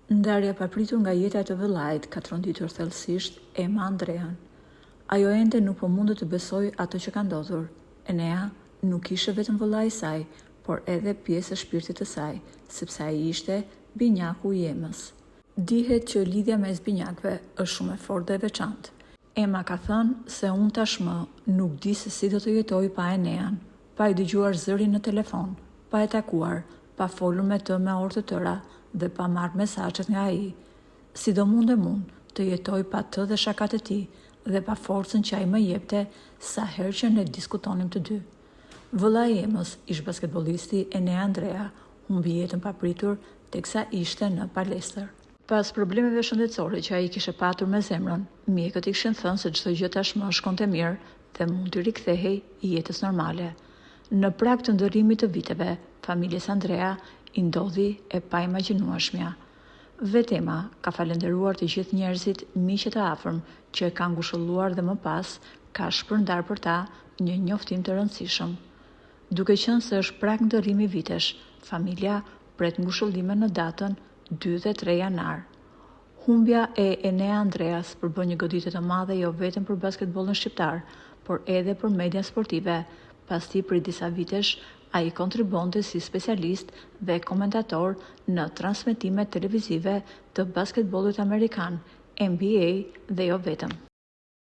Ndarja papritur nga jeta e të vëllait ka tronditur thellësisht Emma Andrean. Ajo ende nuk po mundet të besoj ato që ka ndodhur. Enea nuk ishte vetëm vëllai i saj, por edhe pjesë e shpirtit të saj, sepse ai ishte binjaku i Emës. Dihet që lidhja mes binjakëve është shumë e fortë dhe e veçantë. Emma ka thënë se unë tashmë nuk di se si do të jetoj pa Enean, pa i dëgjuar zërin në telefon, pa e takuar, pa folur me të me orë të tëra dhe pa marrë mesazhet nga ai. Si do mundem unë të jetoj pa të dhe shakat e tij dhe pa forcën që ai më jepte sa herë që ne diskutonim të dy. Vëllai i Emës, ish basketbollisti Enea Andrea, humbi jetën papritur teksa ishte në palestër. Pas problemeve shëndetësore që ai kishte patur me zemrën, mjekët i kishin thënë se çdo gjë tashmë shkonte mirë dhe mund të rikthehej jetës normale. Në prag të ndërrimit të viteve, familjes Andrea i ndodhi e paimagjinueshmja. Vetë Emma ka falendëruar të gjithë njerëzit, miqët e afërm që e kanë ngushëlluar dhe më pas ka shpërndar për ta një njoftim të rëndësishëm. Duke qenë se është prag ndërrimi vitesh, familja pret ngushëllime në datën 2 dhe 3 janar. Humbja e Enea Andreas përbën një goditje të madhe jo vetëm për basketbollin shqiptar, por edhe për media sportive. Pasi për disa vitesh ai kontribonte si specialist dhe komentator në transmetimet televizive të basketbollit amerikan, NBA dhe jo vetëm.